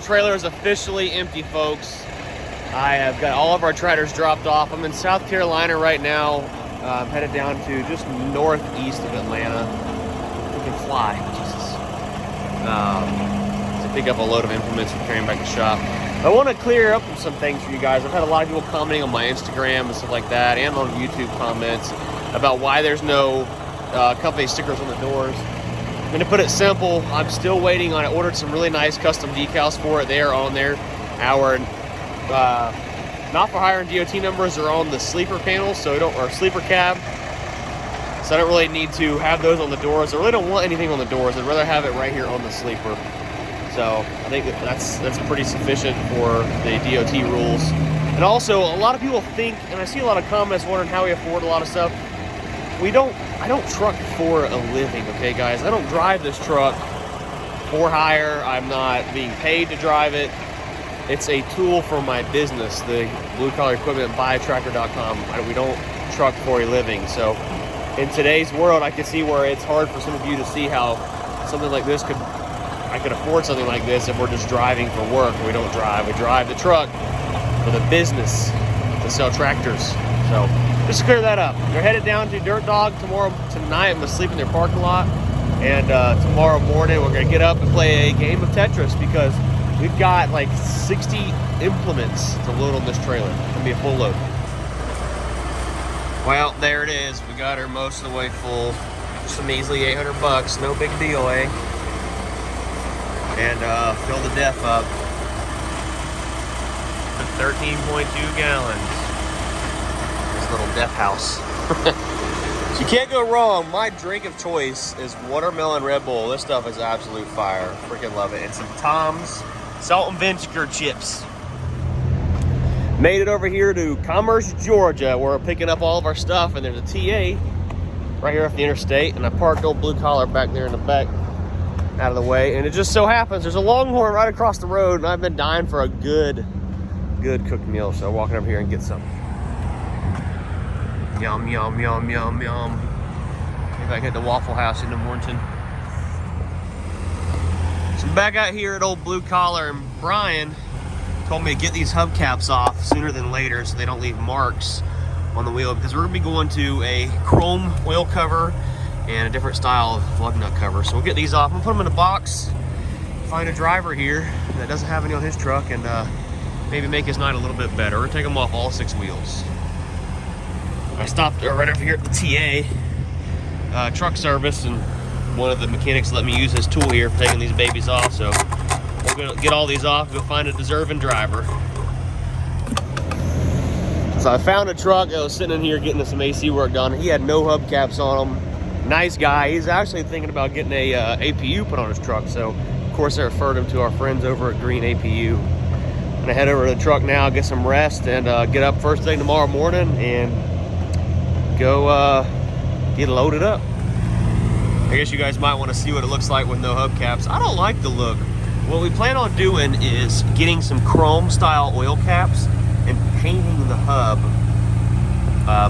our trailer is officially empty, folks. I have got all of our trailers dropped off. I'm in South Carolina right now. I'm headed down to just northeast of Atlanta. We can fly, Jesus. To pick up a load of implements we're carrying back to shop. I want to clear up some things for you guys. I've had a lot of people commenting on my Instagram and stuff like that, and on YouTube comments about why there's no company stickers on the doors. I'm going to put it simple. I'm still waiting on it. I ordered some really nice custom decals for it. They are on there. Our not for hire and DOT numbers are on the sleeper panels, so or sleeper cab. So I don't really need to have those on the doors. I really don't want anything on the doors. I'd rather have it right here on the sleeper. So I think that's pretty sufficient for the DOT rules. And also, a lot of people think, and I see a lot of comments wondering how we afford a lot of stuff. I don't truck for a living, okay, guys? I don't drive this truck for hire. I'm not being paid to drive it. It's a tool for my business, the Blue Collar Equipment, buytractor.com. We don't truck for a living. So in today's world, I can see where it's hard for some of you to see how something like this I could afford something like this if we're just driving for work. We don't drive. We drive the truck for the business to sell tractors. So just to clear that up. They're headed down to Dirt Dog tonight. I'm going to sleep in their parking lot. And tomorrow morning, we're going to get up and play a game of Tetris because we've got like 60 implements to load on this trailer. It's going to be a full load. Well, there it is. We got her most of the way full. Just a measly $800. No big deal, eh? And fill the DEF up. 13.2 gallons. This little DEF house. So you can't go wrong. My drink of choice is watermelon Red Bull. This stuff is absolute fire. Freaking love it. And some Tom's salt and vinegar chips. Made it over here to Commerce, Georgia, where we're picking up all of our stuff. And there's a TA right here off the interstate. And I parked old Blue Collar back there in the back, out of the way. And it just so happens there's a Longhorn right across the road. And I've been dying for a good cooked meal. So I'm walking up here and get some. Yum, yum, yum, yum, yum. Maybe I hit the Waffle House in the morning. So I'm back out here at old Blue Collar, and Brian told me to get these hubcaps off sooner than later so they don't leave marks on the wheel, because we're going to be going to a chrome wheel cover and a different style of lug nut cover. So we'll get these off. I'm going to put them in a box, find a driver here that doesn't have any on his truck, and maybe make his night a little bit better. We're going to take them off all 6 wheels. I stopped right over here at the TA truck service, and one of the mechanics let me use his tool here for taking these babies off. So we're going to get all these off, go find a deserving driver. So I found a truck that was sitting in here getting some AC work done. He had no hubcaps on him. Nice guy. He's actually thinking about getting a APU put on his truck. So of course I referred him to our friends over at Green APU. I'm gonna head over to the truck now, get some rest, and get up first thing tomorrow morning and go get loaded up. I guess you guys might want to see what it looks like with no hubcaps. I don't like the look. What we plan on doing is getting some chrome style oil caps and painting the hub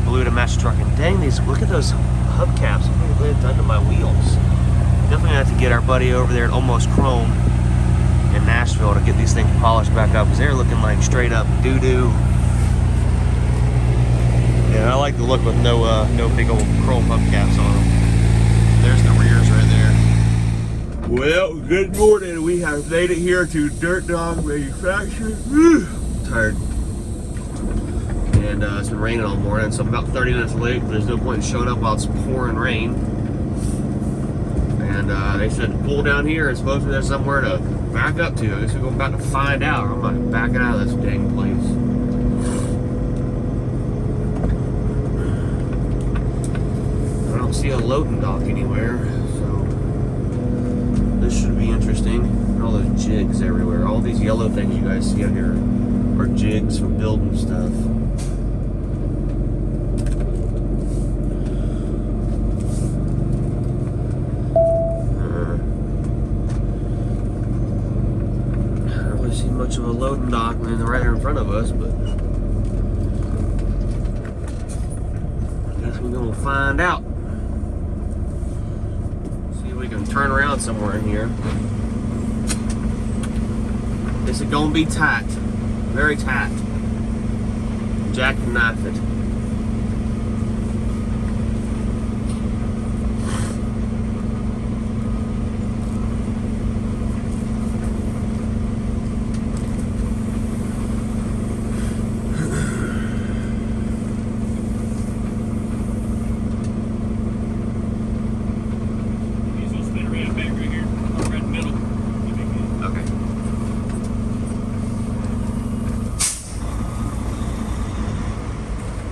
blue to match the truck. And dang, look at those hubcaps. I'm going to get done to my wheels. Definitely have to get our buddy over there at Almost Chrome in Nashville to get these things polished back up, because they're looking like straight up doo-doo. Yeah, I like the look with no big old chrome hubcaps on them. There's the rears right there. Well, good morning. We have made it here to Dirt Dog Manufacturing. Tired. And it's been raining all morning, so I'm about 30 minutes late. There's no point in showing up while it's pouring rain. And they said pull down here, and supposedly there's somewhere to back up to. I guess we're about to find out. I'm not backing out of this dang place. I don't see a loading dock anywhere, so this should be interesting. All those jigs everywhere. All these yellow things you guys see out here are jigs for building stuff. Much of a loading dock right here in front of us, but I guess we're gonna find out. See if we can turn around somewhere in here. This is gonna be tight. Very tight. Jack knife it.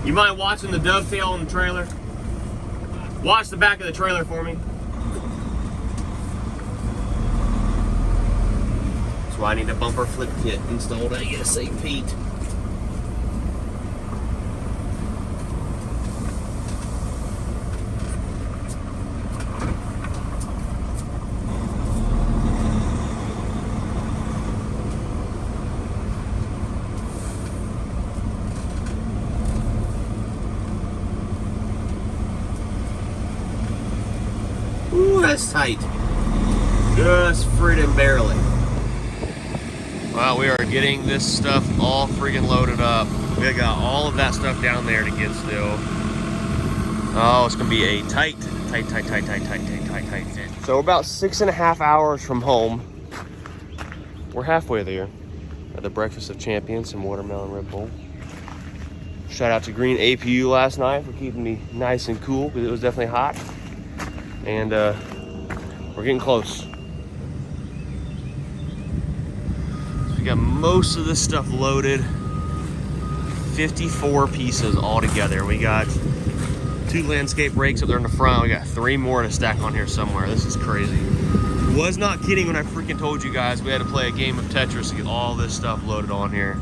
You mind watching the dovetail on the trailer? Watch the back of the trailer for me. That's why I need a bumper flip kit installed ASAP. Ooh, that's tight. Just freaking barely. Wow, we are getting this stuff all freaking loaded up. We got all of that stuff down there to get still. Oh, it's gonna be a tight fit. So we're about 6.5 hours from home. We're halfway there at the Breakfast of Champions and Watermelon Red Bull. Shout out to Green APU last night for keeping me nice and cool because it was definitely hot. And we're getting close. So we got most of this stuff loaded. 54 pieces all together. We got 2 landscape rakes up there in the front. We got 3 more to stack on here somewhere. This is crazy. Was not kidding when I freaking told you guys we had to play a game of Tetris to get all this stuff loaded on here.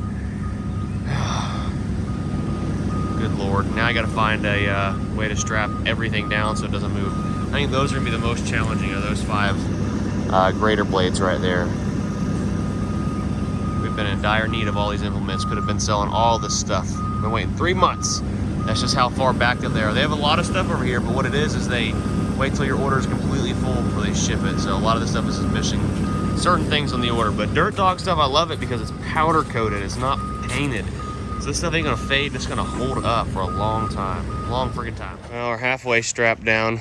Good Lord. Now I gotta find a way to strap everything down so it doesn't move. I think those are gonna be the most challenging of those 5 grater blades right there. We've been in dire need of all these implements. Could have been selling all this stuff. Been waiting 3 months. That's just how far backed up they are. They have a lot of stuff over here, but what it is they wait till your order is completely full before they ship it. So a lot of the stuff is missing certain things on the order. But Dirt Dog stuff, I love it because it's powder coated. It's not painted. So this stuff ain't gonna fade. It's gonna hold up for a long time. Long freaking time. Well, we're halfway strapped down.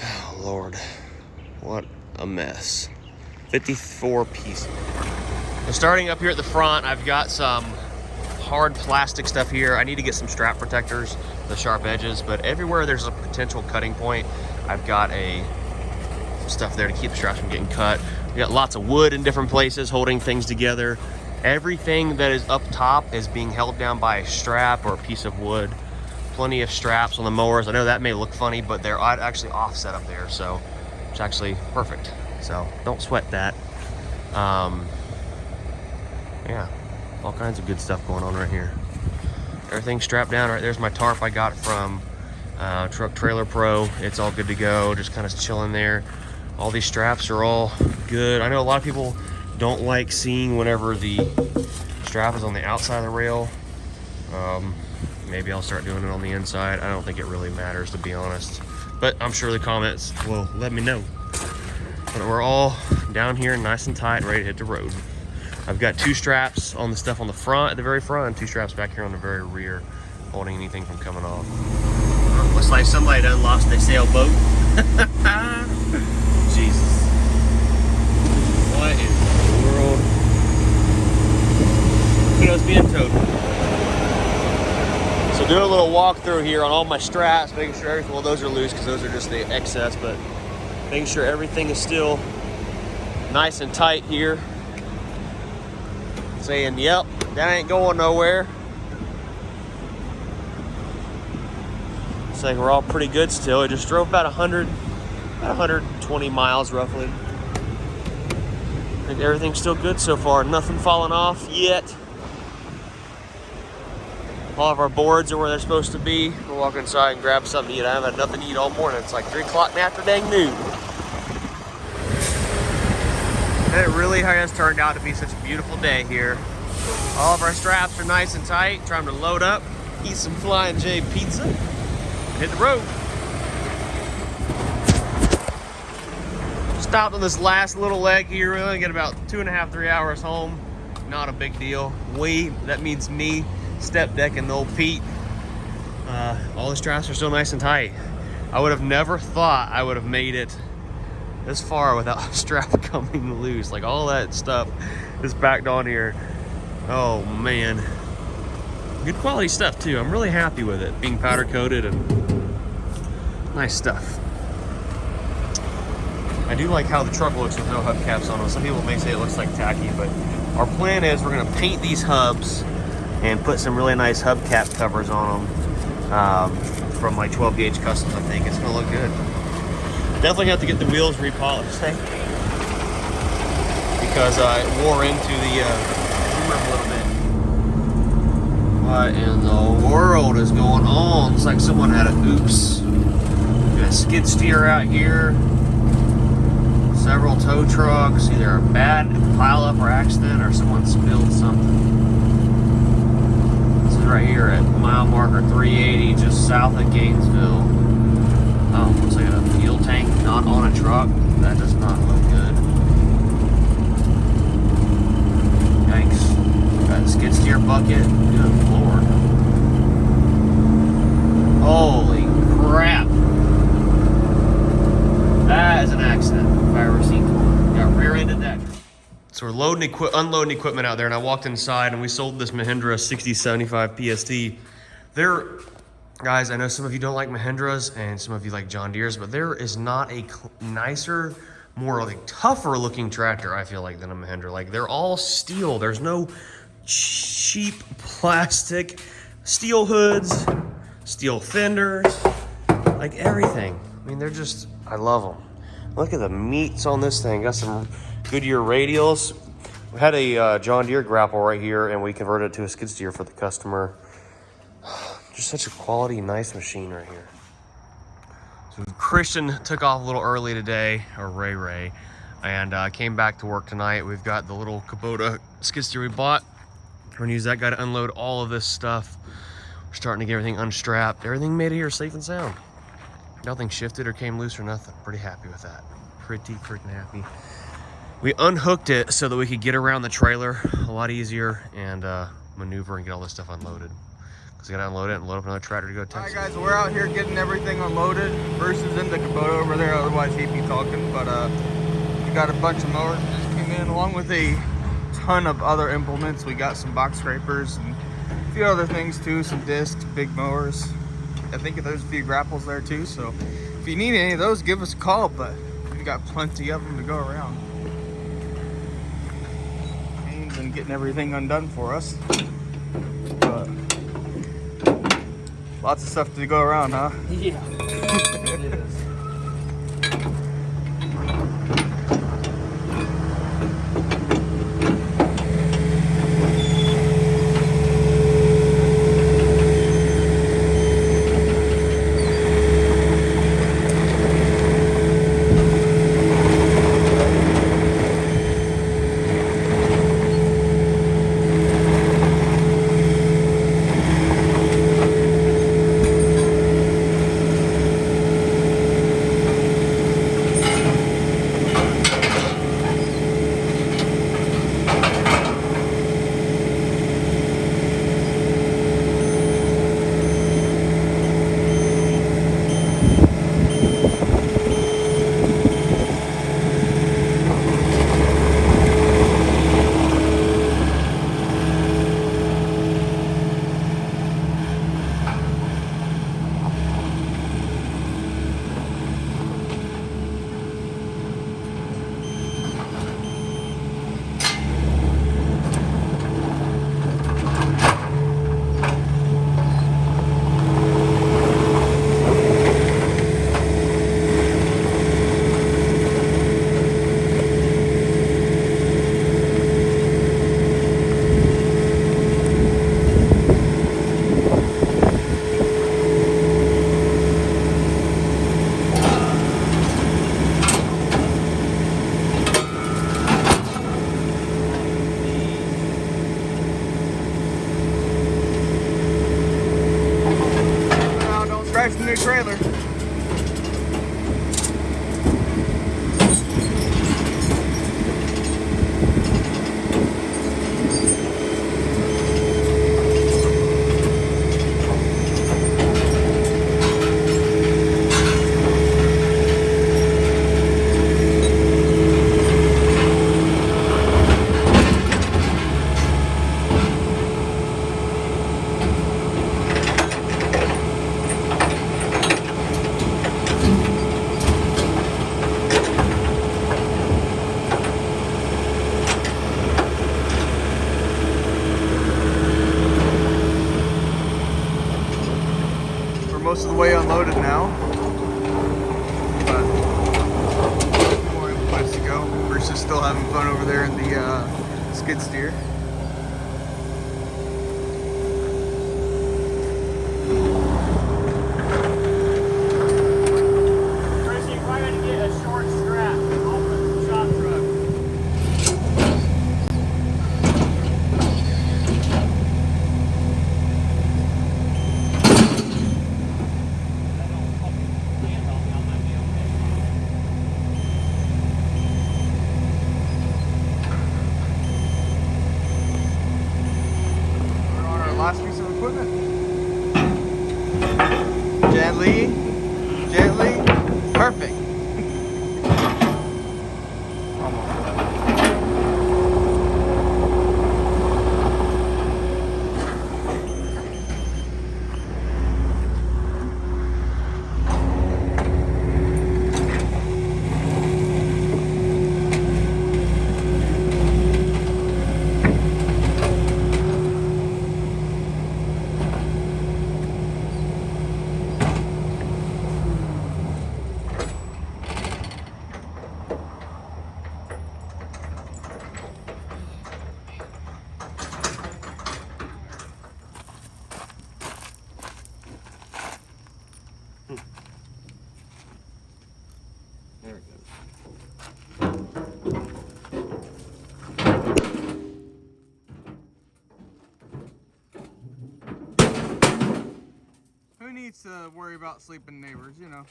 Oh, Lord, what a mess. 54 pieces. So starting up here at the front, I've got some hard plastic stuff here. I need to get some strap protectors, the sharp edges, but everywhere there's a potential cutting point, I've got stuff there to keep the straps from getting cut. We got lots of wood in different places holding things together. Everything that is up top is being held down by a strap or a piece of wood. Plenty of straps on the mowers. I know that may look funny, but they're actually offset up there, so it's actually perfect. So don't sweat that. Yeah, all kinds of good stuff going on right here. Everything's strapped down. Right there's my tarp I got from Truck Trailer Pro. It's all good to go, just kind of chilling there. All these straps are all good. I know a lot of people don't like seeing whenever the strap is on the outside of the rail. Maybe I'll start doing it on the inside. I don't think it really matters, to be honest, but I'm sure the comments will let me know. But we're all down here nice and tight, ready to hit the road. I've got 2 straps on the stuff on the front, at the very front, and 2 straps back here on the very rear, holding anything from coming off. Looks like somebody done lost their sailboat. Jesus. What in the world? Kudos being towed. So doing a little walkthrough here on all my straps, making sure everything, well, those are loose because those are just the excess, but making sure everything is still nice and tight here. Saying, yep, that ain't going nowhere. Looks like we're all pretty good still. I just drove about 120 miles roughly. I think everything's still good so far. Nothing falling off yet. All of our boards are where they're supposed to be. We'll walk inside and grab something to eat. I haven't had nothing to eat all morning. It's like 3 o'clock in the after dang noon. And it really has turned out to be such a beautiful day here. All of our straps are nice and tight. Trying to load up, eat some Flying J pizza, and hit the road. Just Stopped on this last little leg here. We only get about 2.5, 3 hours home. Not a big deal. That means me, step deck, and old Pete. All the straps are still nice and tight. I would have never thought I would have made it this far without a strap coming loose. Like, all that stuff is backed on here. Oh man, good quality stuff too. I'm really happy with it, being powder coated and nice stuff. I do like how the truck looks with no hubcaps on them. Some people may say it looks like tacky, but our plan is we're gonna paint these hubs and put some really nice hubcap covers on them from like 12 gauge customs. I think it's gonna look good. Definitely have to get the wheels repolished, eh? Because it wore into the rim a little bit. What in the world is going on? Looks like someone had a oops. Got a skid steer out here. Several tow trucks, either a bad pileup or accident, or someone spilled something. This is right here at mile marker 380, just south of Gainesville. Oh, looks like a fuel tank not on a truck. That does not look good. Yikes. Got a skid steer bucket. Good lord. Holy crap. That is an accident if I ever seen one. Got rear-ended that. So we're loading, unloading equipment out there, and I walked inside and we sold this Mahindra 6075 PST. Guys, I know some of you don't like Mahindras and some of you like John Deere's, but there is not a nicer, more like tougher looking tractor, I feel like, than a Mahindra. Like, they're all steel. There's no cheap plastic. Steel hoods, steel fenders, like everything. I mean, they're just, I love them. Look at the meats on this thing. Got some Goodyear radials. We had a John Deere grapple right here, and we converted it to a skid steer for the customer. Just such a quality, nice machine right here. So Christian took off a little early today, or Ray, and came back to work tonight. We've got the little Kubota skid steer we bought. We're gonna use that guy to unload all of this stuff. We're starting to get everything unstrapped. Everything made it here safe and sound. Nothing shifted or came loose or nothing. Pretty happy with that. Pretty freaking happy. We unhooked it so that we could get around the trailer a lot easier and maneuver and get all this stuff unloaded. Because we gotta unload it and load up another tractor to go to Texas. Alright guys, we're out here getting everything unloaded. Bruce is in the Kubota over there, otherwise he'd be talking. But we got a bunch of mowers that just came in, along with a ton of other implements. We got some box scrapers and a few other things too, some discs, big mowers. I think there's a few grapples there too, so if you need any of those, give us a call, but we've got plenty of them to go around. Kane's been getting everything undone for us. But lots of stuff to go around, huh? Yeah. It is. way unloaded now. But more implements to go versus still having fun over there in the skid steer. Last piece of equipment. Gently, gently, perfect. There it goes. Who needs to worry about sleeping neighbors, you know?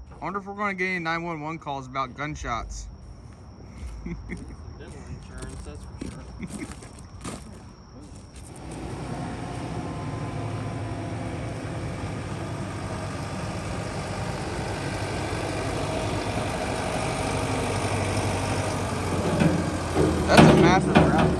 I wonder if we're going to get any 911 calls about gunshots. Dental insurance, that's for sure. That's a massive route.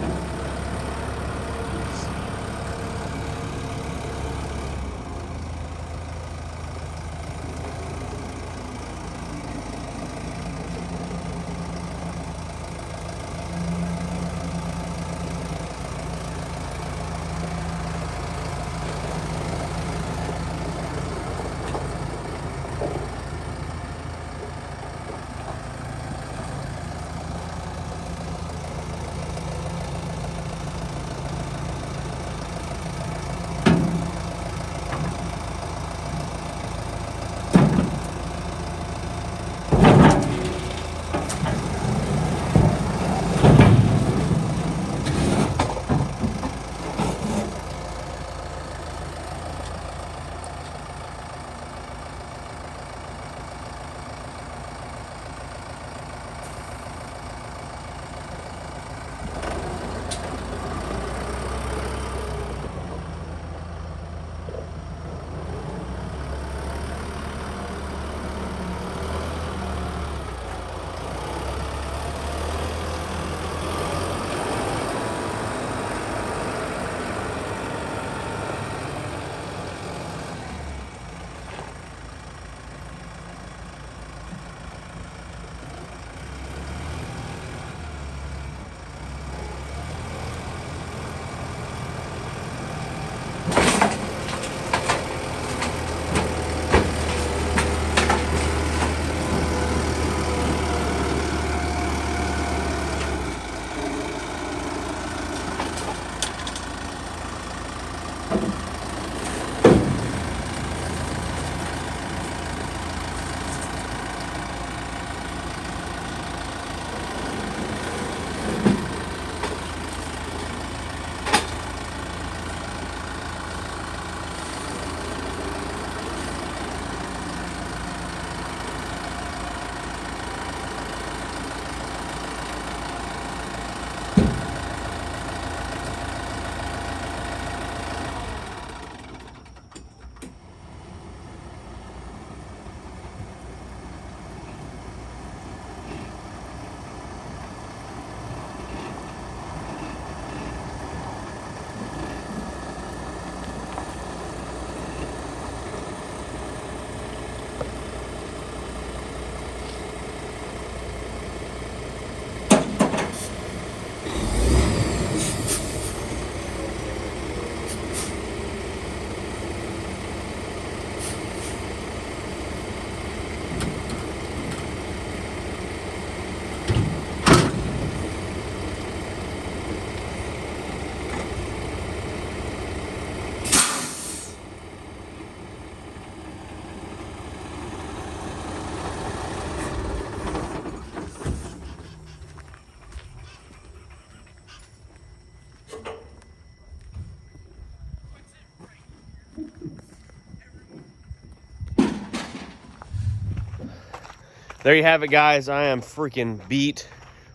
there you have it, guys. I am freaking beat.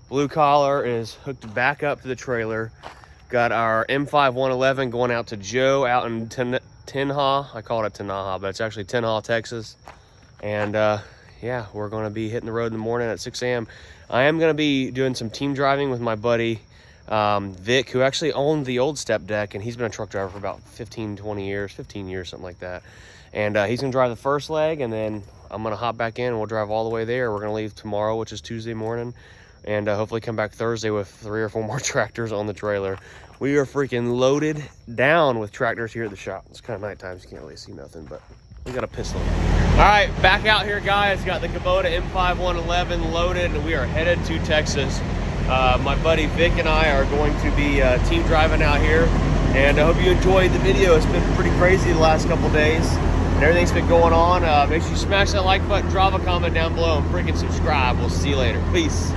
Blue collar is hooked back up to the trailer. Got our M5 111 going out to Joe out in Tenha. I call it Tenaha, but it's actually Tenha, Texas. And yeah, we're going to be hitting the road in the morning at 6 a.m. I am going to be doing some team driving with my buddy Vic, who actually owned the old step deck, and he's been a truck driver for about 15 years, something like that. And he's going to drive the first leg, and then I'm going to hop back in and we'll drive all the way there. We're going to leave tomorrow, which is Tuesday morning, and hopefully come back Thursday with 3 or 4 more tractors on the trailer. We are freaking loaded down with tractors here at the shop. It's kind of nighttime, so you can't really see nothing, but we got a pistol. All right, back out here, guys. Got the Kubota M5 111 loaded, and we are headed to Texas. My buddy Vic and I are going to be team driving out here, and I hope you enjoyed the video. It's been pretty crazy the last couple days, and everything's been going on. Make sure you smash that like button, drop a comment down below, and freaking subscribe. We'll see you later. Peace.